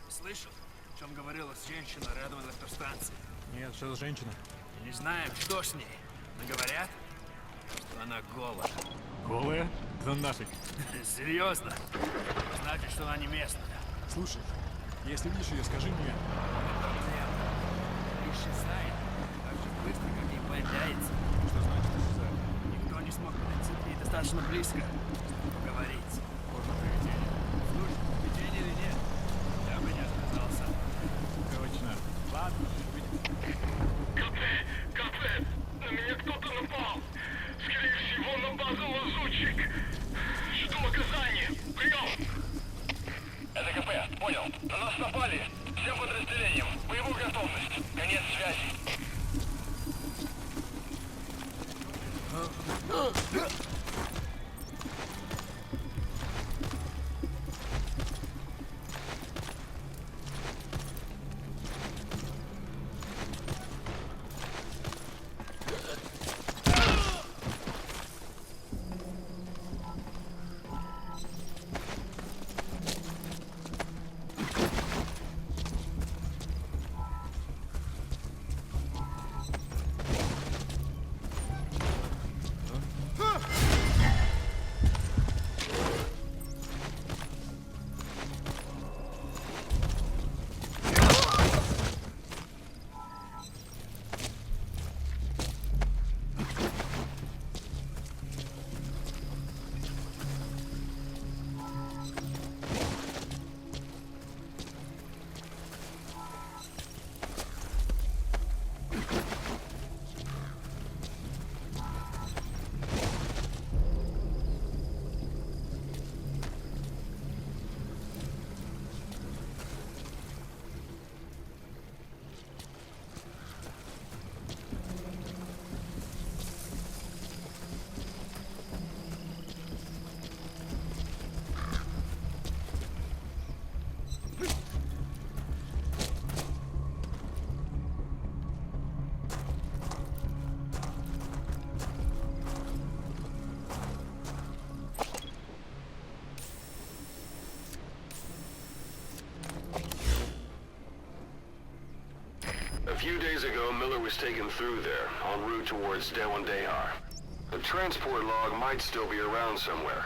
Слышал, о чем говорила женщина рядом от электростанции? Нет, что за женщина? Не знаем, что с ней, но говорят, что она голая. Голая? Да нафиг. Серьезно? Значит, что она не местная. Слушай, если видишь ее, скажи мне. Проблема. Исчезает так же быстро, как и появляется. Что значит исчезает? Никто не смог подойти к ней достаточно близко, чтобы поговорить. Можно привидение. Слушай, видение или нет, я бы не отказался. Точно. Ладно, увидимся. КП! На меня кто-то напал! Скорее всего, на базу лазутчик! Жду оказания! Прием! Это КП, понял. На нас напали! Всем подразделениям! Боевую готовность! Конец связи! A few days ago, Miller was taken through there, en route towards Dewandehar. The transport log might still be around somewhere.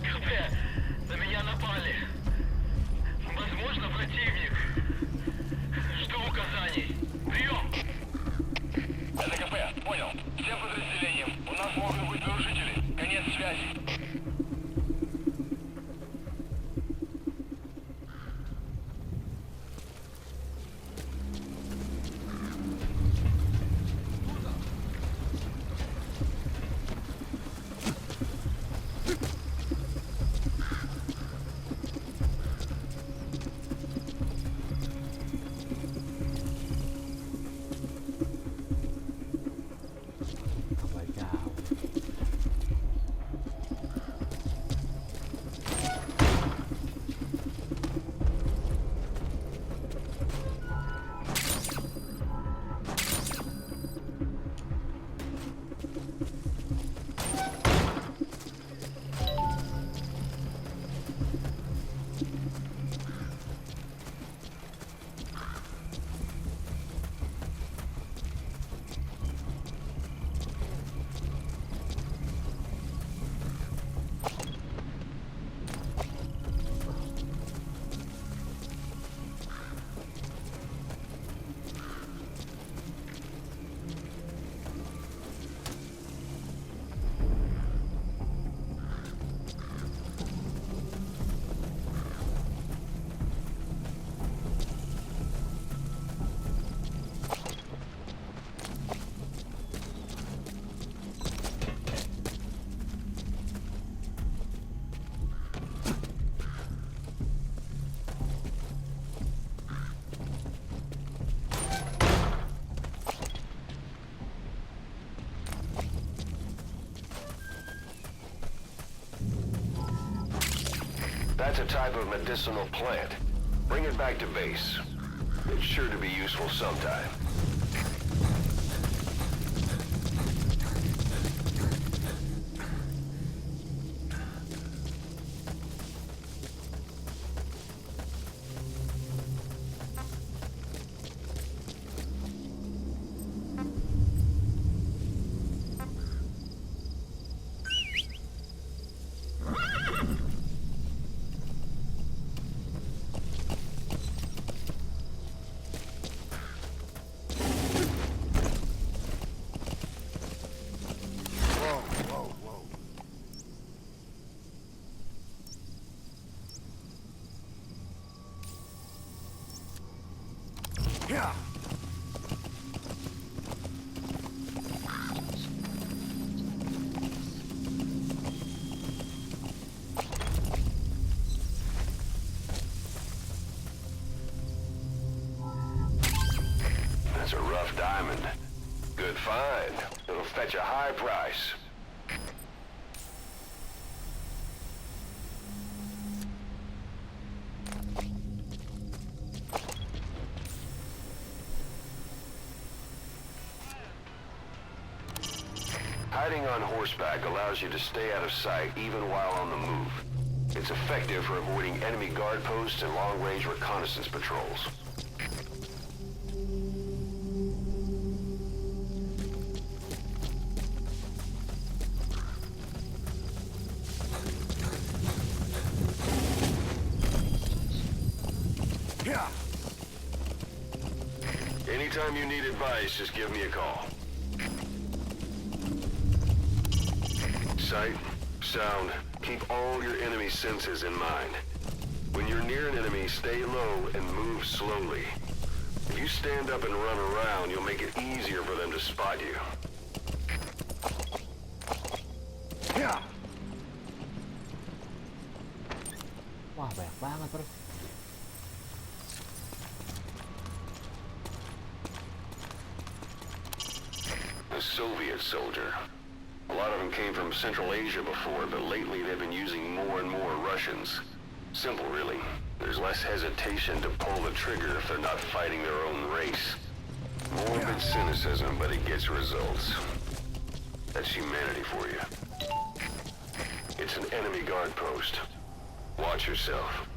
КП! На меня напали! Возможно, That's a type of medicinal plant. Bring it back to base. It's sure to be useful sometime. Yeah. That's a rough diamond. Good find. It'll fetch a high price. Hiding on horseback allows you to stay out of sight even while on the move. It's effective for avoiding enemy guard posts and long-range reconnaissance patrols. Yeah. Anytime you need advice, just give me a call. Sight, sound, keep all your enemy senses in mind. When you're near an enemy, stay low and move slowly. If you stand up and run around, you'll make it easier for them to spot you. Yeah. Wah, banyak banget bro. A Soviet soldier. A lot of them came from Central Asia before, but lately they've been using more and more Russians. Simple, really. There's less hesitation to pull the trigger if they're not fighting their own race. Morbid cynicism, but it gets results. That's humanity for you. It's an enemy guard post. Watch yourself.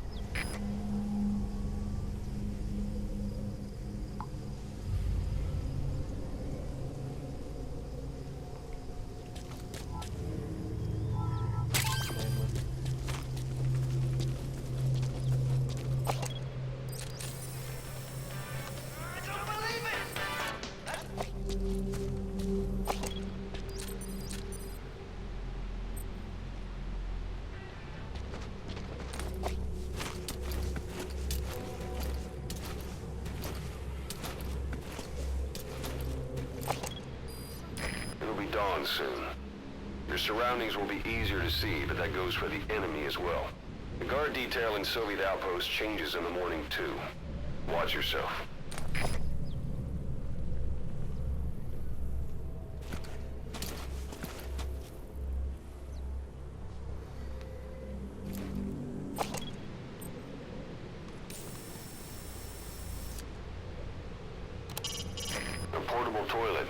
Dawn soon. Your surroundings will be easier to see, but that goes for the enemy as well. The guard detail in Soviet outposts changes in the morning too. Watch yourself. A portable toilet.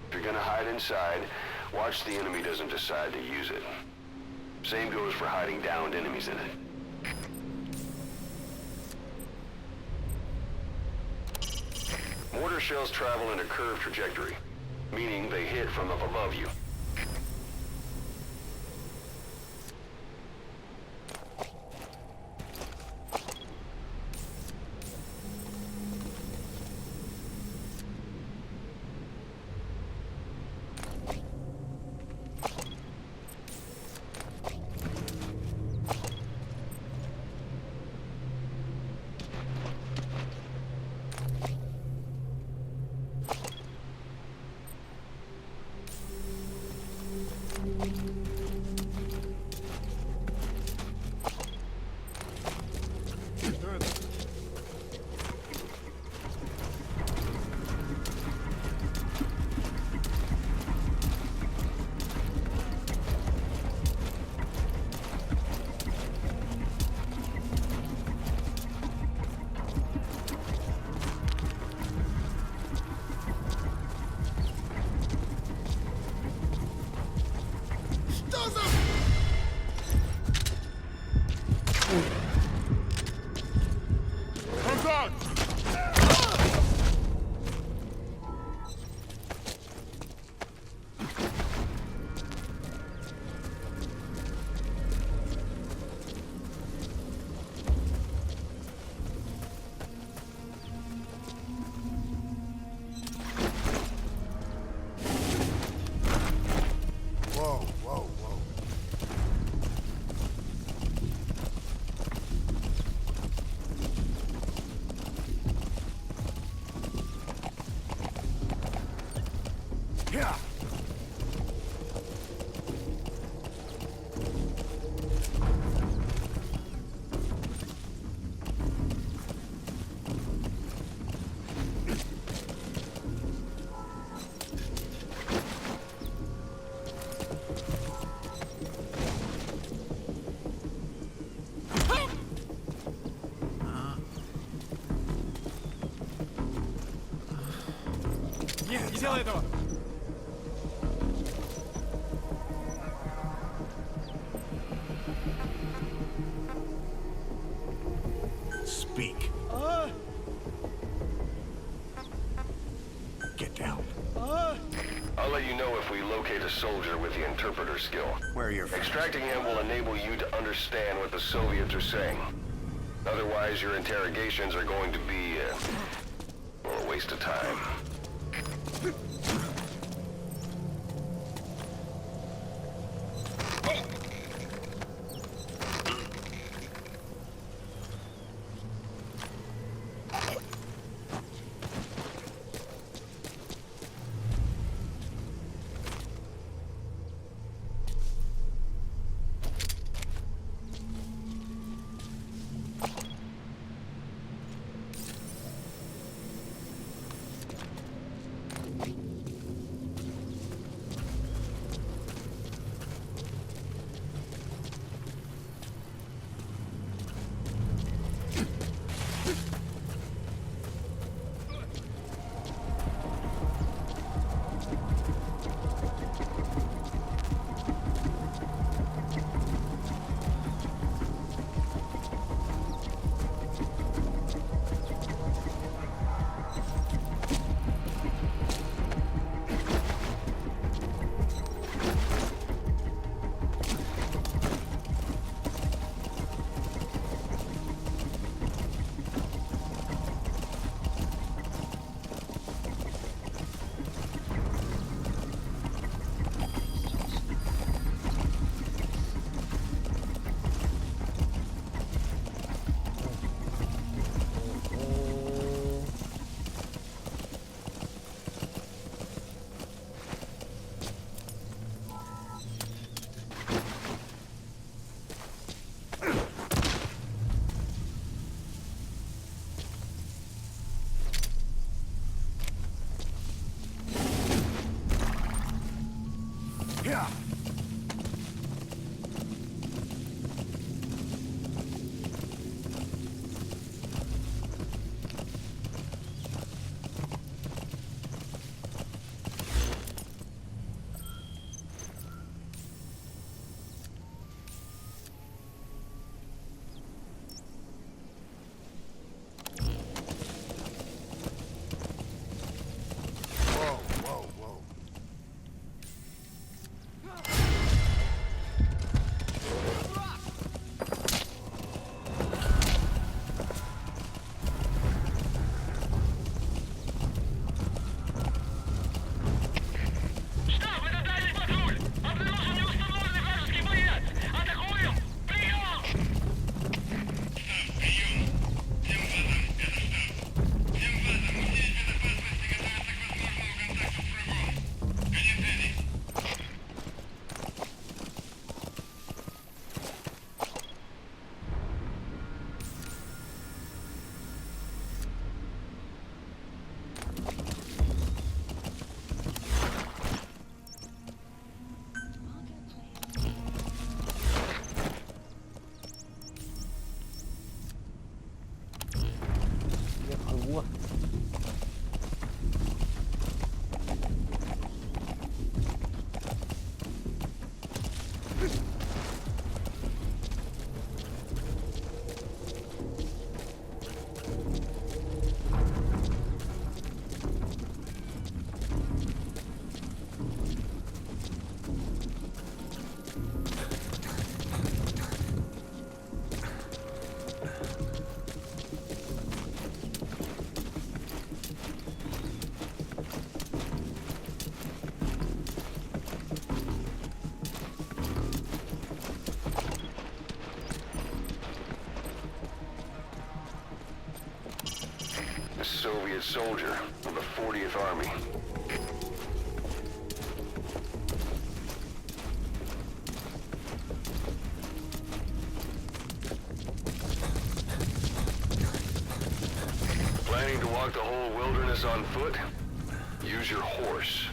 If you're gonna hide inside, watch the enemy doesn't decide to use it. Same goes for hiding downed enemies in it. Mortar shells travel in a curved trajectory, meaning they hit from up above you. Нет, не делай этого! Speak. Get down. I'll let you know if we locate a soldier with the interpreter skill. Where are your friends? Extracting him will enable you to understand what the Soviets are saying. Otherwise, your interrogations are going to be, well, a waste of time. Soviet soldier of the 40th Army. whole wilderness on foot? Use your horse.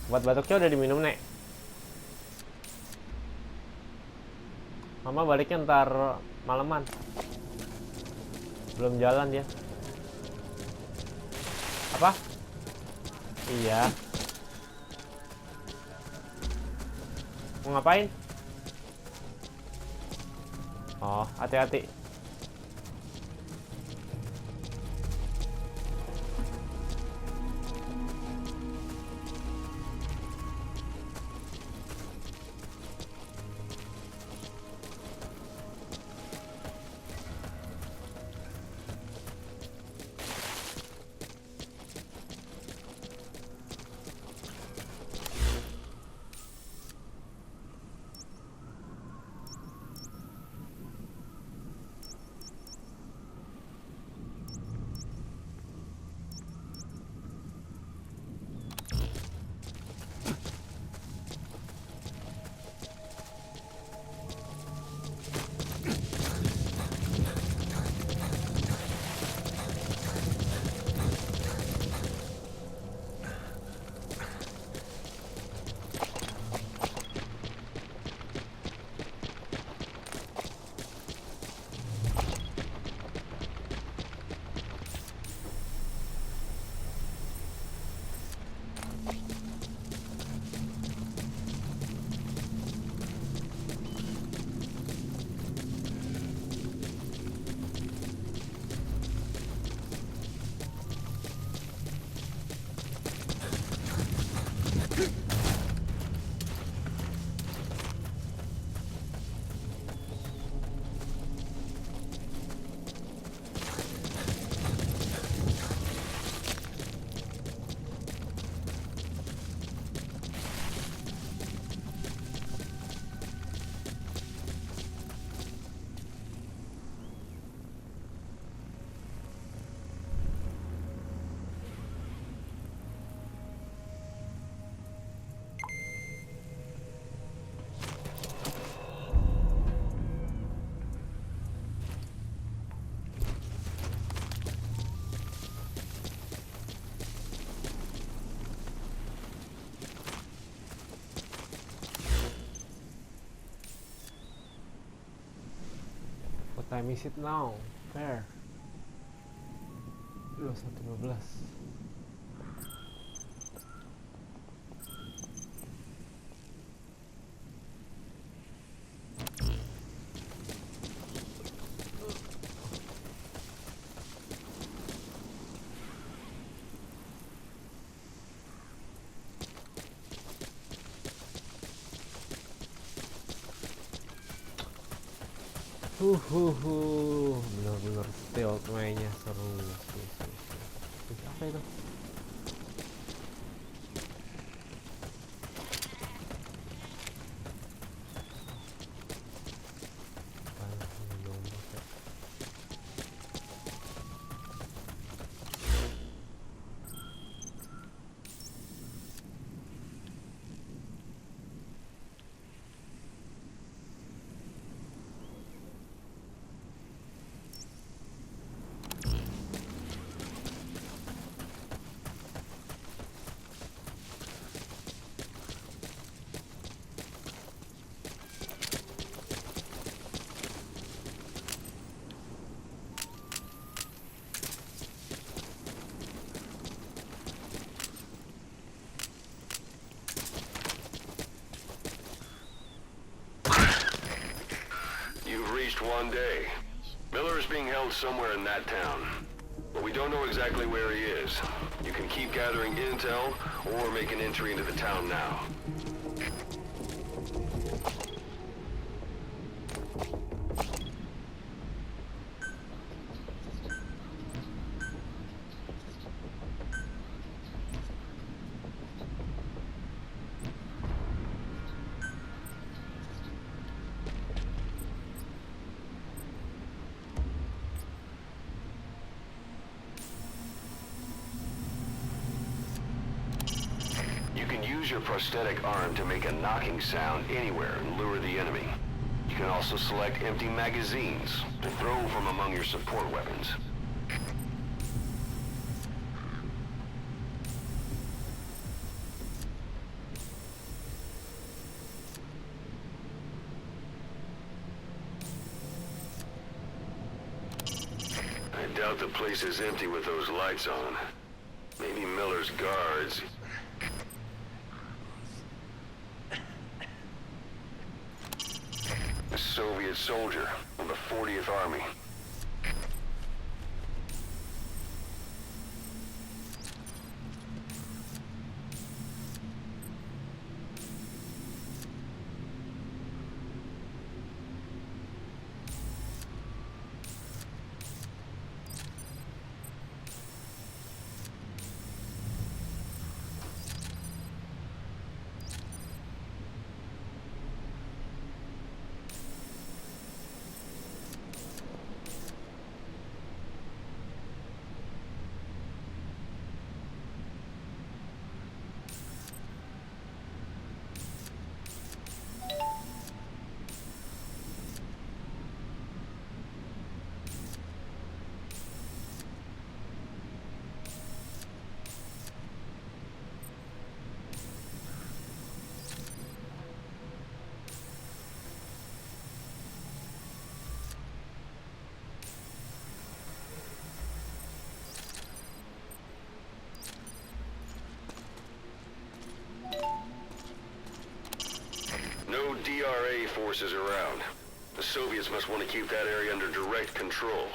Obat batuknya udah diminum, Nek. Mama baliknya ntar maleman. Belum jalan dia. Apa? Iya. Mau ngapain? Oh, hati-hati. What time is it now? Fair. 21.15. Bener-bener stealth mainnya seru. Apa itu? least one day. Miller is being held somewhere in that town. But we don't know exactly where he is. You can keep gathering intel, or make an entry into the town now. You can use your prosthetic arm to make a knocking sound anywhere and lure the enemy. You can also select empty magazines to throw from among your support weapons. I doubt the place is empty with those lights on. Maybe Miller's guards. A Soviet soldier of the 40th Army. No DRA forces around. The Soviets must want to keep that area under direct control.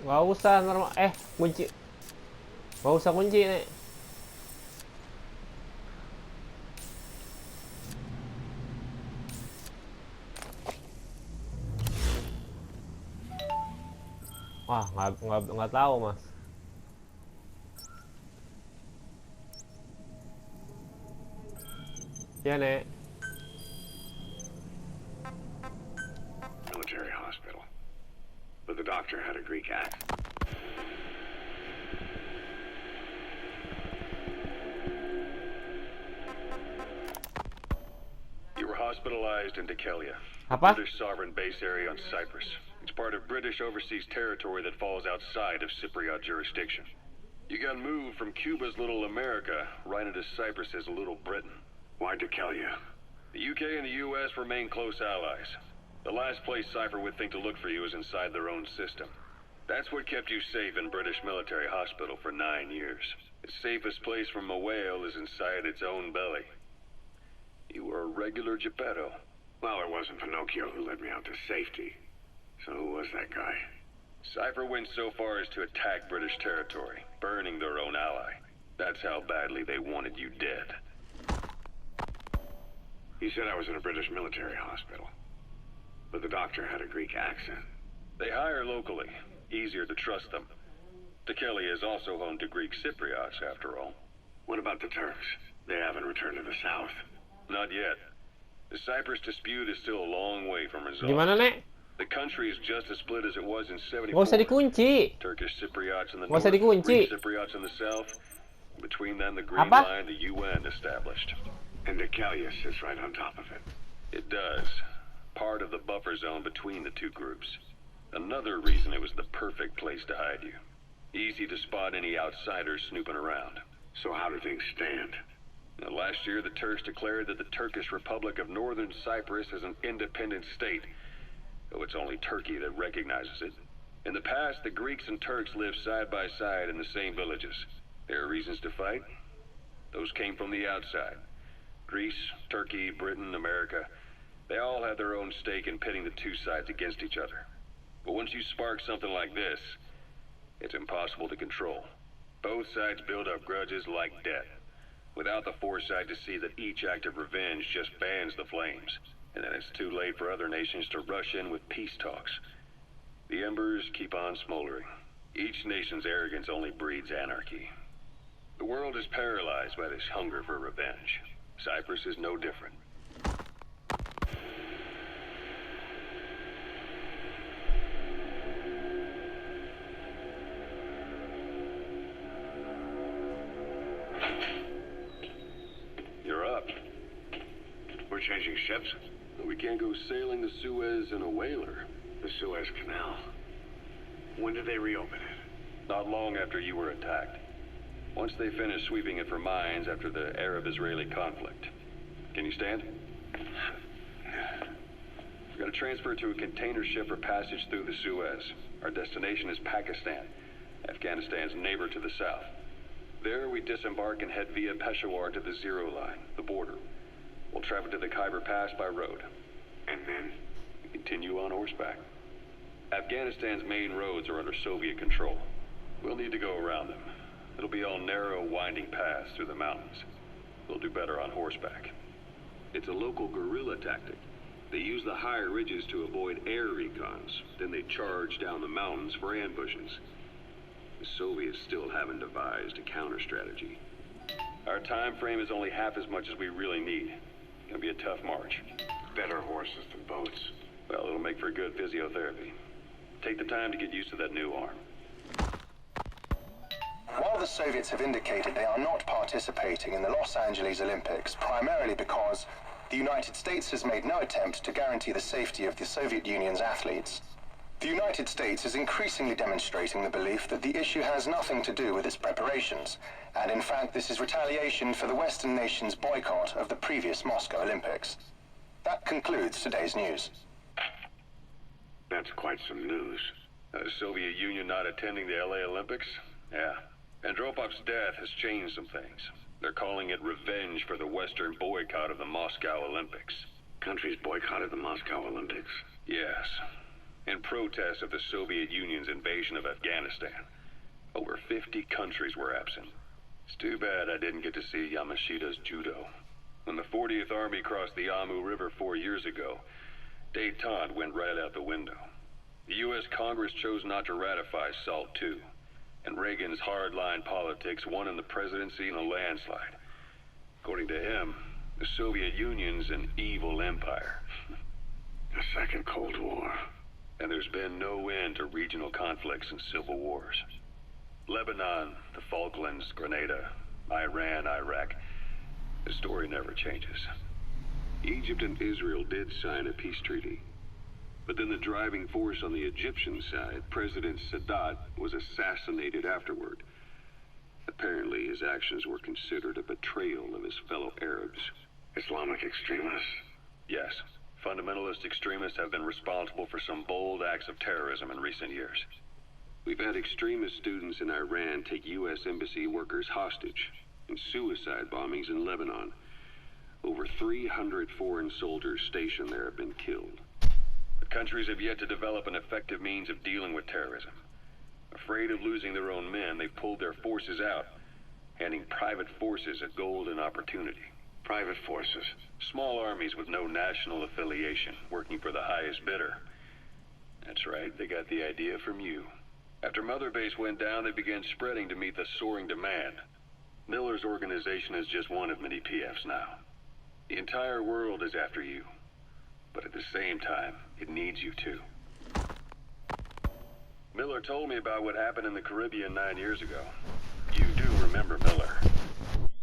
Gak usah normal. Kunci. Gak usah kunci nih. Wah, nggak tahu mas. Ya nek. Military hospital. But the doctor had a Greek accent. You were hospitalized in Dekelia, a Apa? British sovereign base area on Cyprus. It's part of British overseas territory that falls outside of Cypriot jurisdiction. You got moved from Cuba's Little America right into Cyprus's Little Britain. Why Dekelia? The UK and the US remain close allies. The last place Cypher would think to look for you is inside their own system. That's what kept you safe in British military hospital for 9 years. The safest place from a whale is inside its own belly. You were a regular Geppetto. Well, it wasn't Pinocchio who led me out to safety. So who was that guy? Cypher went so far as to attack British territory, burning their own ally. That's how badly they wanted you dead. He said I was in a British military hospital. But the doctor had a Greek accent. They hire locally. Easier to trust them. Dekelia is also home to Greek Cypriots, after all. What about the Turks? They haven't returned to the south. Not yet. The Cyprus dispute is still a long way from resolved. Gimana nek? The country is just as split as it was in 74. Gak usah dikunci. Turkish Cypriots in the Gak usah north, dikunci. Greek Cypriots in the south. Between them, the Green Apa? Line, the UN established. And Dekelia sits right on top of it. It does. Part of the buffer zone between the two groups. Another reason it was the perfect place to hide you. Easy to spot any outsiders snooping around. So how do things stand? Now, last year, the Turks declared that the Turkish Republic of Northern Cyprus is an independent state, though it's only Turkey that recognizes it. In the past, the Greeks and Turks lived side by side in the same villages. There are reasons to fight. Those came from the outside. Greece, Turkey, Britain, America, they all had their own stake in pitting the two sides against each other. But once you spark something like this, it's impossible to control. Both sides build up grudges like death, without the foresight to see that each act of revenge just fans the flames. And then it's too late for other nations to rush in with peace talks. The embers keep on smoldering. Each nation's arrogance only breeds anarchy. The world is paralyzed by this hunger for revenge. Cyprus is no different. You're up. We're changing ships? We can't go sailing the Suez in a whaler. The Suez Canal. When did they reopen it? Not long after you were attacked. Once they finished sweeping it for mines after the Arab-Israeli conflict. Can you stand? We're going to transfer to a container ship for passage through the Suez. Our destination is Pakistan, Afghanistan's neighbor to the south. There we disembark and head via Peshawar to the Zero Line, the border. We'll travel to the Khyber Pass by road. And then? We continue on horseback. Afghanistan's main roads are under Soviet control. We'll need to go around them. It'll be all narrow, winding paths through the mountains. We'll do better on horseback. It's a local guerrilla tactic. They use the higher ridges to avoid air recons. Then they charge down the mountains for ambushes. The Soviets still haven't devised a counter strategy. Our time frame is only half as much as we really need. It'll be a tough march. Better horses than boats. Well, it'll make for good physiotherapy. Take the time to get used to that new arm. While the Soviets have indicated they are not participating in the Los Angeles Olympics, primarily because the United States has made no attempt to guarantee the safety of the Soviet Union's athletes, the United States is increasingly demonstrating the belief that the issue has nothing to do with its preparations, and in fact this is retaliation for the Western nations' boycott of the previous Moscow Olympics. That concludes today's news. That's quite some news. The Soviet Union not attending the LA Olympics? Yeah. Andropov's death has changed some things. They're calling it revenge for the Western boycott of the Moscow Olympics. Countries boycotted the Moscow Olympics. Yes. In protest of the Soviet Union's invasion of Afghanistan. Over 50 countries were absent. It's too bad I didn't get to see Yamashita's judo. When the 40th Army crossed the Amu River 4 years ago, détente went right out the window. The U.S. Congress chose not to ratify SALT II, and Reagan's hardline politics won in the presidency in a landslide. According to him, the Soviet Union's an evil empire. A second Cold War. And there's been no end to regional conflicts and civil wars. Lebanon, the Falklands, Grenada, Iran, Iraq. The story never changes. Egypt and Israel did sign a peace treaty. But then the driving force on the Egyptian side, President Sadat, was assassinated afterward. Apparently his actions were considered a betrayal of his fellow Arabs. Islamic extremists? Yes. Fundamentalist extremists have been responsible for some bold acts of terrorism in recent years. We've had extremist students in Iran take U.S. embassy workers hostage, and suicide bombings in Lebanon. Over 300 foreign soldiers stationed there have been killed. But countries have yet to develop an effective means of dealing with terrorism. Afraid of losing their own men, they've pulled their forces out, handing private forces a golden opportunity. Private forces? Small armies with no national affiliation, working for the highest bidder. That's right, they got the idea from you. After Mother Base went down, they began spreading to meet the soaring demand. Miller's organization is just one of many PFs now. The entire world is after you. But at the same time, it needs you too. Miller told me about what happened in the Caribbean 9 years ago. You do remember Miller.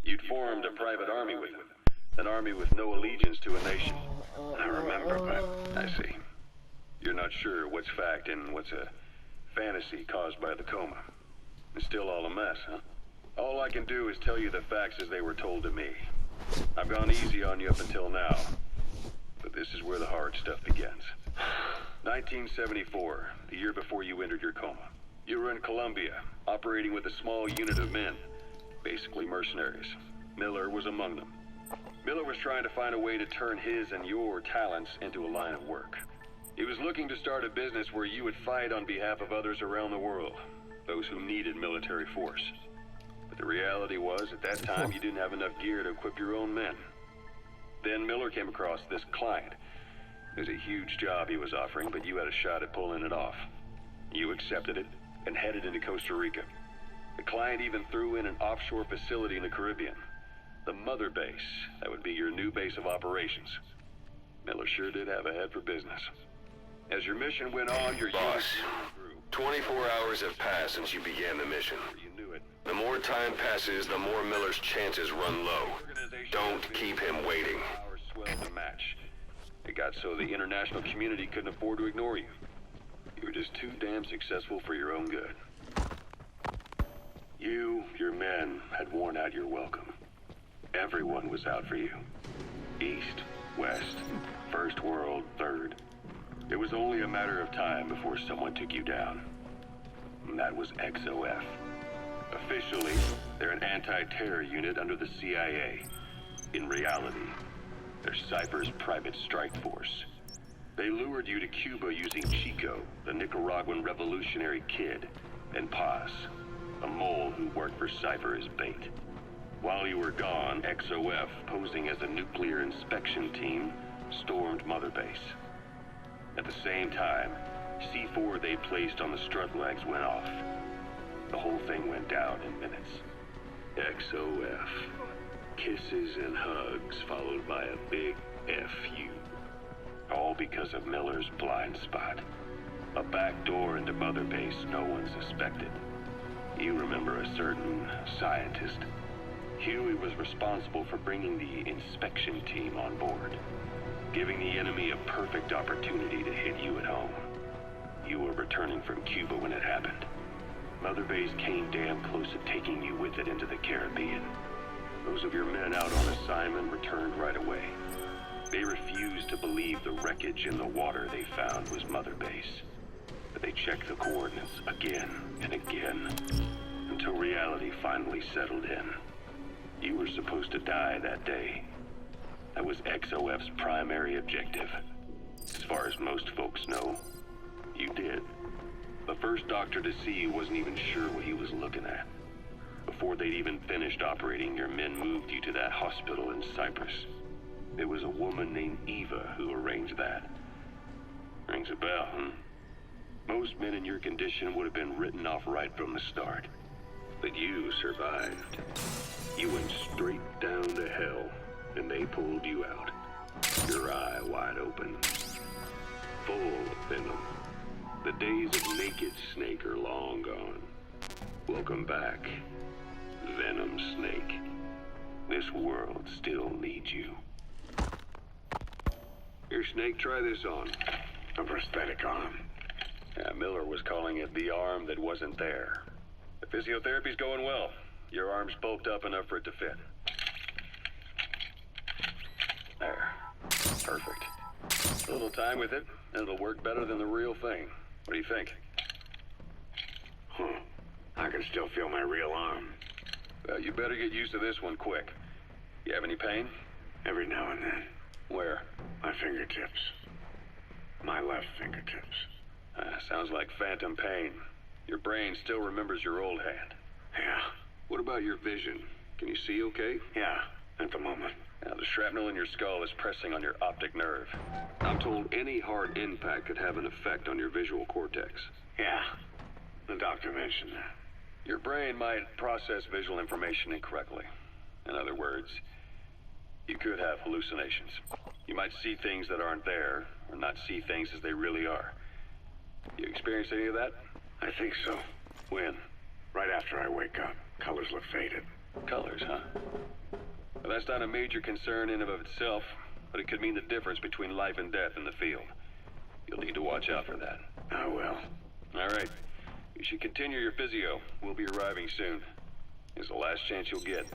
You'd formed a private army with him. An army with no allegiance to a nation. I remember, but... I see. You're not sure what's fact and what's a fantasy caused by the coma. It's still all a mess, huh? All I can do is tell you the facts as they were told to me. I've gone easy on you up until now, but this is where the hard stuff begins. 1974, the year before you entered your coma. You were in Colombia, operating with a small unit of men, basically mercenaries. Miller was among them. Miller was trying to find a way to turn his and your talents into a line of work. He was looking to start a business where you would fight on behalf of others around the world, those who needed military force. But the reality was, at that time, you didn't have enough gear to equip your own men. Then Miller came across this client. It was a huge job he was offering, but you had a shot at pulling it off. You accepted it and headed into Costa Rica. The client even threw in an offshore facility in the Caribbean. The mother base, that would be your new base of operations. Miller sure did have a head for business. As your mission went on, your Boss, grew. 24 hours have passed since you began the mission. You knew it. The more time passes, the more Miller's chances run low. Don't keep him waiting. Hours swelled the match. It got so the international community couldn't afford to ignore you. You were just too damn successful for your own good. You, your men, had worn out your welcome. Everyone was out for you. East, West, First World, Third. It was only a matter of time before someone took you down. And that was XOF. Officially, they're an anti-terror unit under the CIA. In reality, they're Cypher's private strike force. They lured you to Cuba using Chico, the Nicaraguan revolutionary kid, and Paz, a mole who worked for Cypher as bait. While you were gone, XOF, posing as a nuclear inspection team, stormed Mother Base. At the same time, C4 they placed on the strut legs went off. The whole thing went down in minutes. XOF. Kisses and hugs followed by a big FU. All because of Miller's blind spot. A back door into Mother Base no one suspected. You remember a certain scientist. Huey was responsible for bringing the inspection team on board, giving the enemy a perfect opportunity to hit you at home. You were returning from Cuba when it happened. Mother Base came damn close to taking you with it into the Caribbean. Those of your men out on assignment returned right away. They refused to believe the wreckage in the water they found was Mother Base. But they checked the coordinates again and again, until reality finally settled in. You were supposed to die that day. That was XOF's primary objective. As far as most folks know, you did. The first doctor to see you wasn't even sure what he was looking at. Before they'd even finished operating, your men moved you to that hospital in Cyprus. It was a woman named Eva who arranged that. Rings a bell, huh? Most men in your condition would have been written off right from the start. But you survived. You went straight down to hell, and they pulled you out. Your eye wide open. Full of venom. The days of naked Snake are long gone. Welcome back, Venom Snake. This world still needs you. Here, Snake, try this on. A prosthetic arm. Yeah, Miller was calling it the arm that wasn't there. The physiotherapy's going well. Your arm's bulked up enough for it to fit. There. Perfect. A little time with it, and it'll work better than the real thing. What do you think? Huh. I can still feel my real arm. Well, you better get used to this one quick. You have any pain? Every now and then. Where? My fingertips. My left fingertips. Sounds like phantom pain. Your brain still remembers your old hand. Yeah. What about your vision? Can you see okay? Yeah. At the moment. Now, the shrapnel in your skull is pressing on your optic nerve. I'm told any hard impact could have an effect on your visual cortex. Yeah. The doctor mentioned that. Your brain might process visual information incorrectly. In other words, you could have hallucinations. You might see things that aren't there, or not see things as they really are. You experience any of that? I think so. When? Right after I wake up. Colors look faded. Colors, huh? Well, that's not a major concern in and of itself, but it could mean the difference between life and death in the field. You'll need to watch watch out for that. I will. All right. You should continue your physio. We'll be arriving soon. It's the last chance you'll get.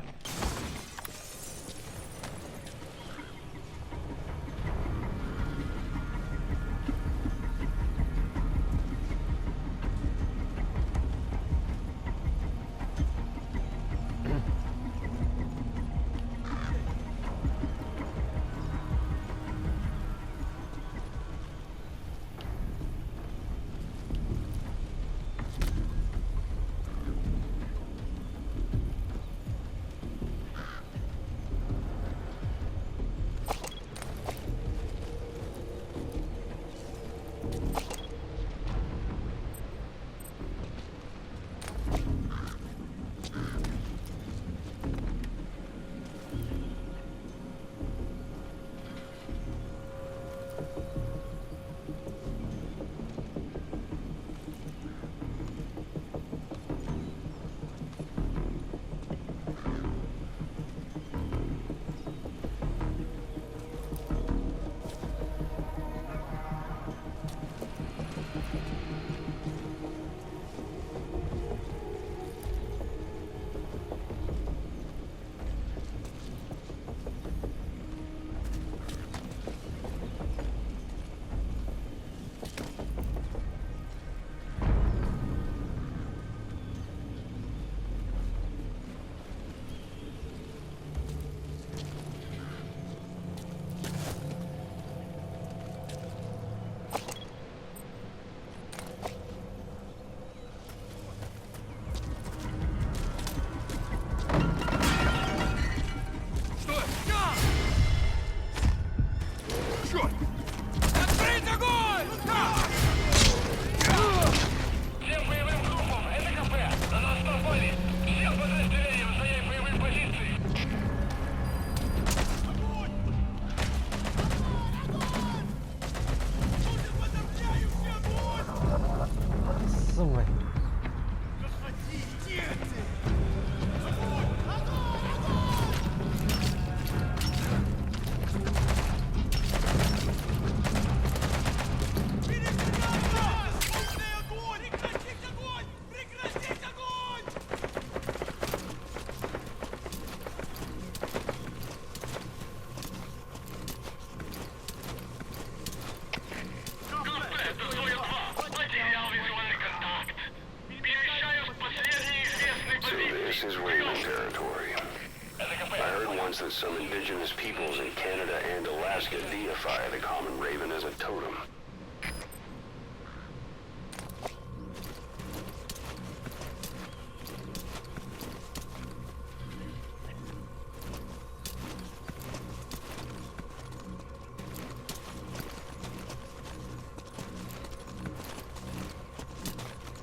That some indigenous peoples in Canada and Alaska deify the common raven as a totem.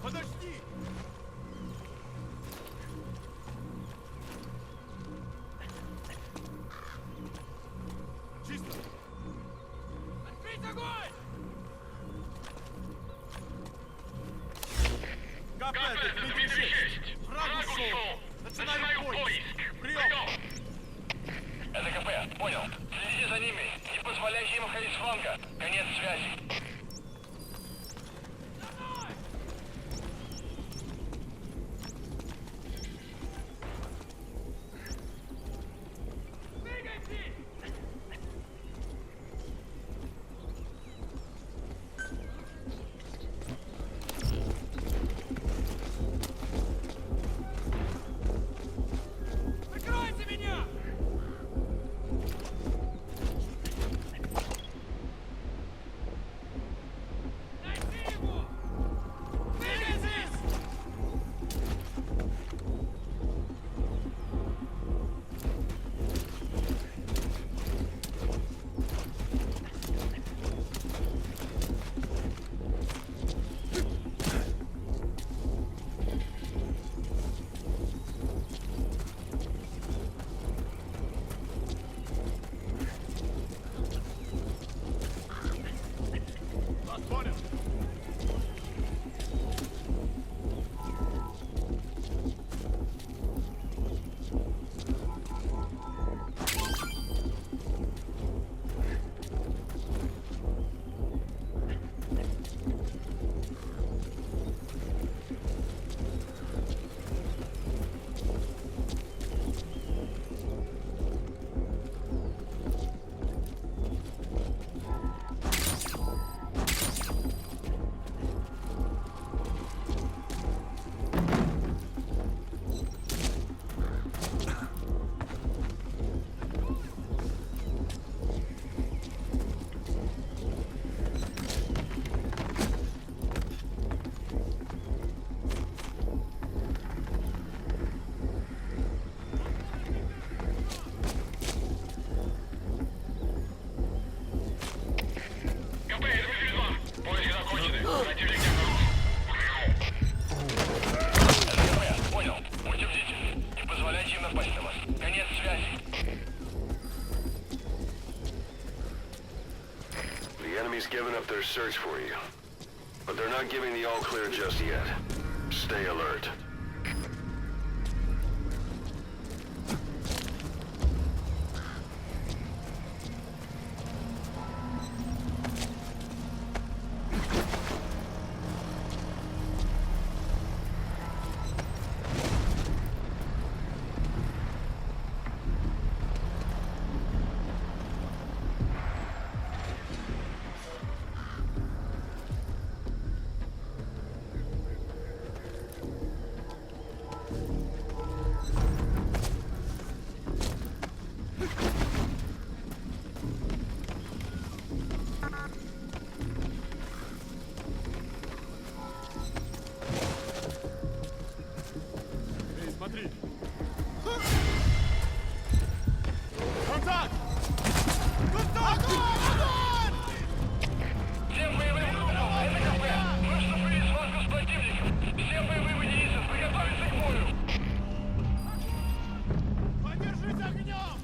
Подожди! Чисто! Открыть огонь! КП, Дмитрий 6! Враг ушел! Начинаю поиск! Прием! Это КП, понял. Следите за ними. Не позволяйте им уходить с фланга. Конец связи. Прикройте меня! Найди его! Двигайтесь! Вас понял! up their search for you. But they're not giving the all clear just yet. Stay alert. Эй, смотри! Контакт! Контакт! Огонь! Всем боевым группам, это КП. Мы вступили в схватку с противником. Всем боевым единицам приготовиться к бою. Поддержите огнем!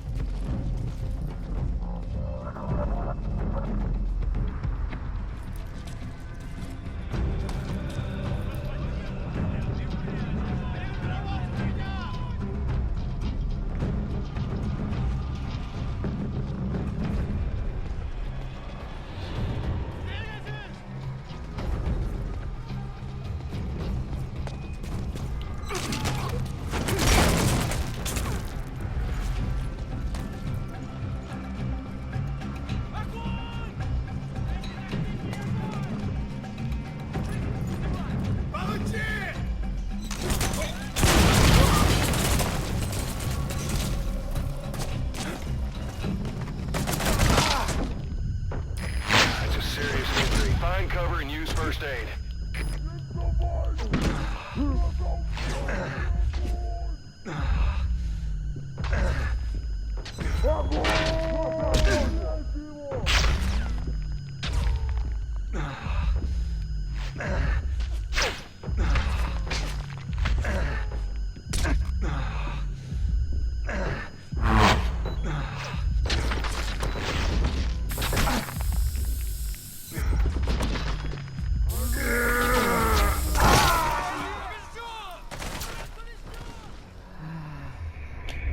That's a serious injury. Find cover and use first aid.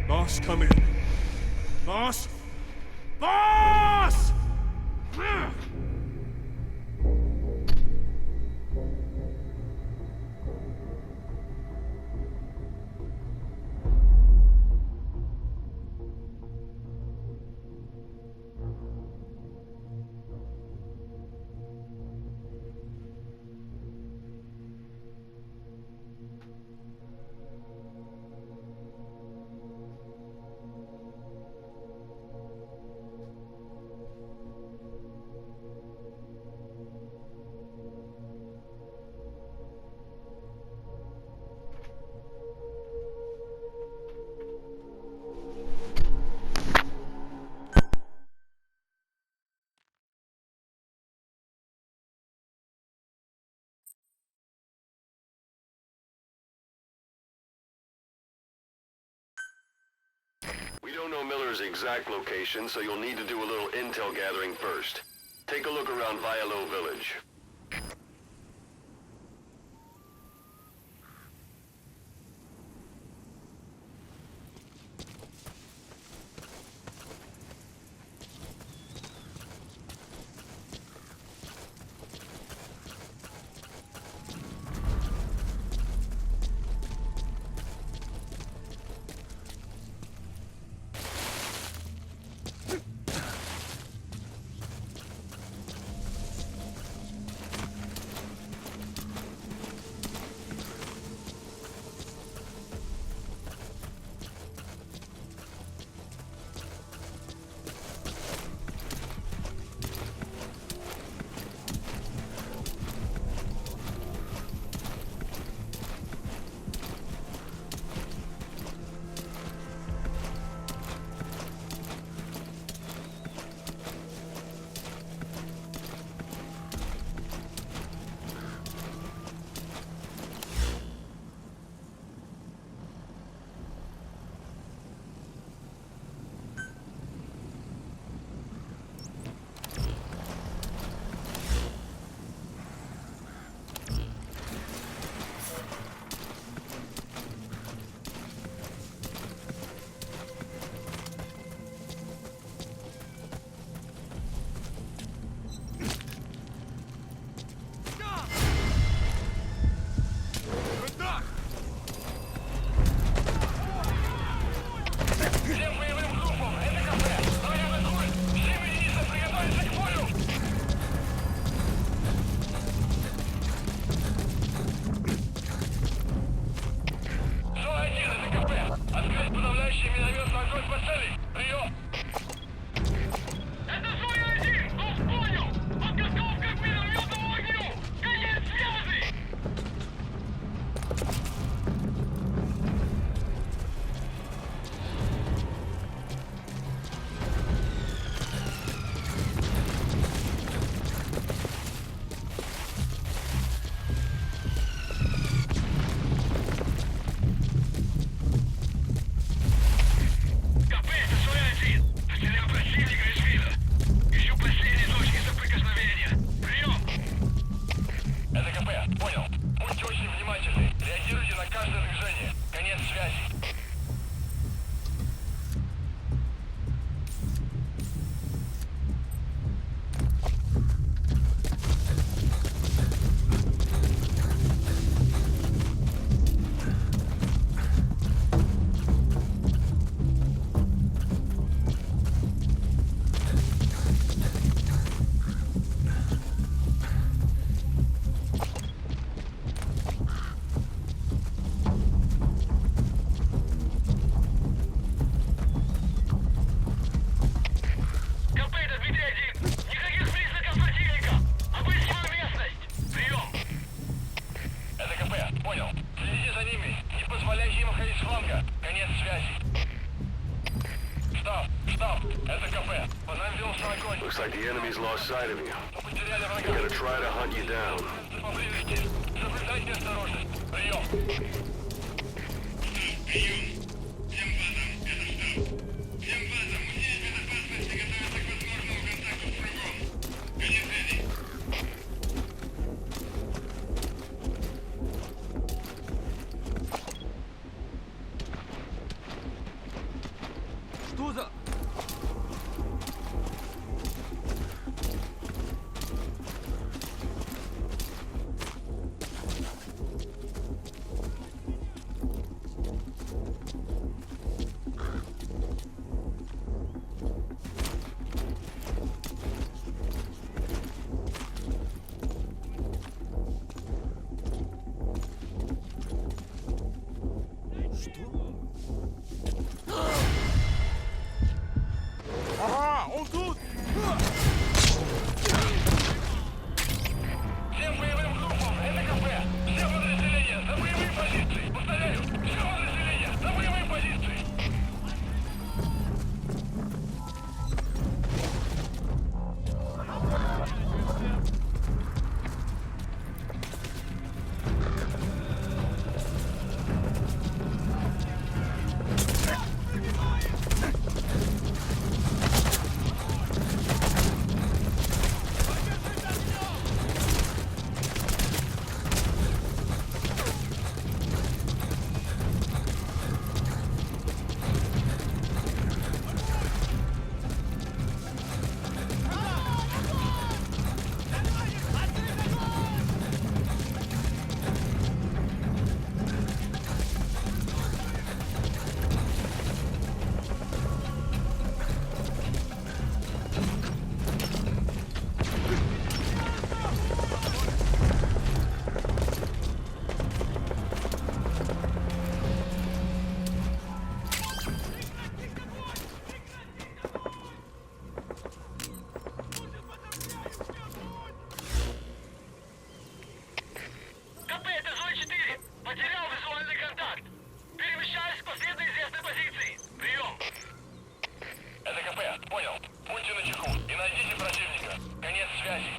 Boss, come in. Boss! Boss! We don't know Miller's exact location, so you'll need to do a little intel gathering first. Take a look around Vialo Village. The enemy's lost sight of you. Потеряли They're врага. gonna try to hunt you down. Поблизости. Соблюдайте осторожность. Прием. Что за... Ага, он тут! Всем боевым группам, это КП. Все подразделения за боевые позиции. Повторяю, все подразделения за боевые позиции. КП, это зона 4. Потерял визуальный контакт. Перемещаюсь к последней известной позиции. Прием. Это КП, понял. Будьте начеку и найдите противника. Конец связи.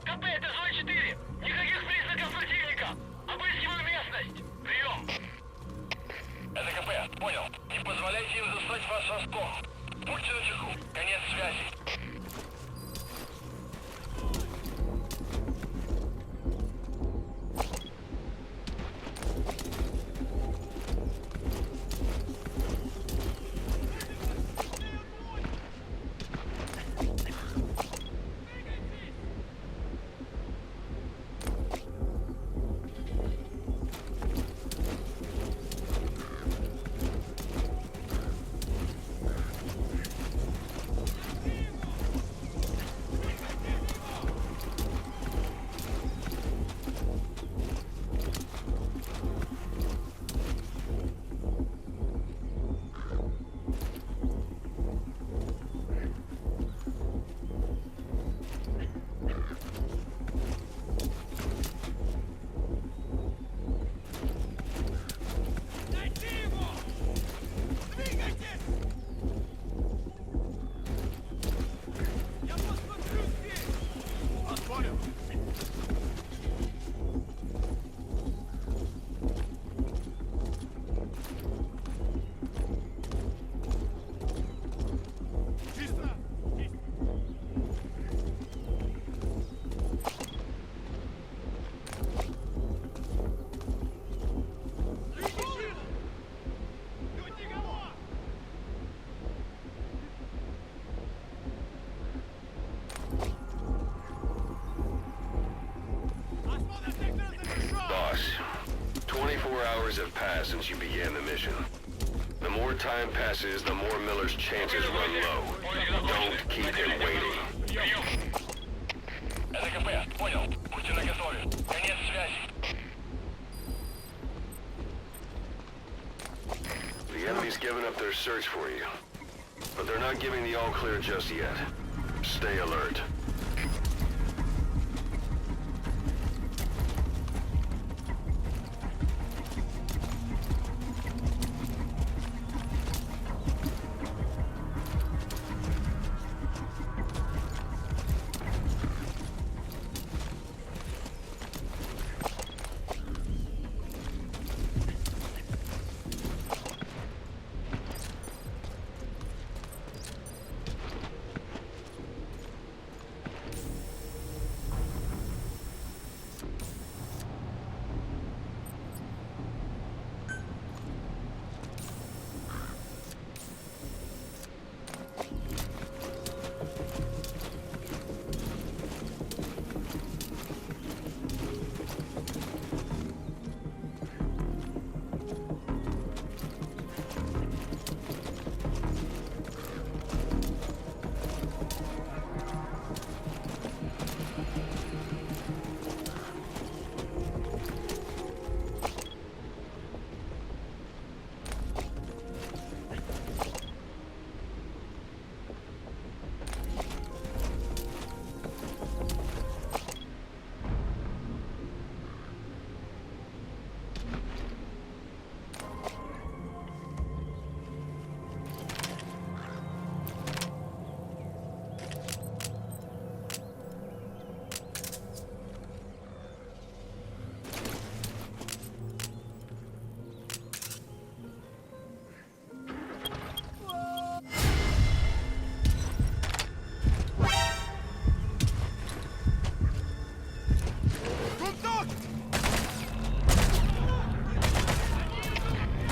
КП, это зона 4. Никаких признаков противника. Обыскиваю местность. Прием. Это КП, понял. Не позволяйте им застать вас врасплох. Будьте начеку. Конец связи. hours have passed since you began the mission. The more time passes, the more Miller's chances run low. Don't keep him waiting. Это КП, Понял. Будьте наготове. Конец связи. The enemy's given up their search for you. But they're not giving the all clear just yet. Stay alert.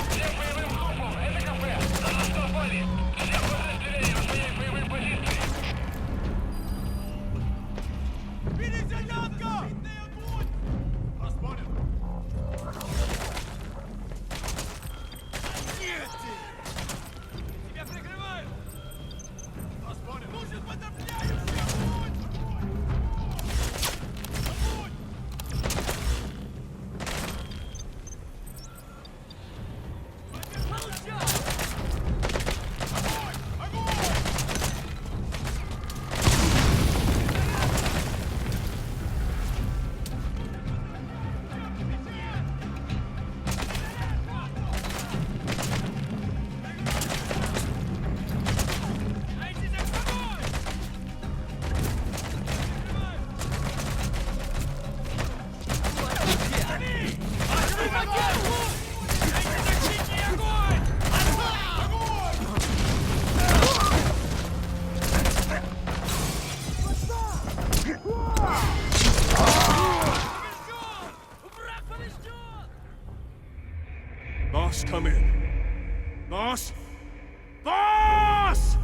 Всем боевым группам, это кафе. На нас напали. Все подразделения в своей боевой позиции. Перезарядка! Вас понял. Нет! Тебя прикрываю! Вас понял. Нужен потрапляю! Boss, come in. Boss? Boss!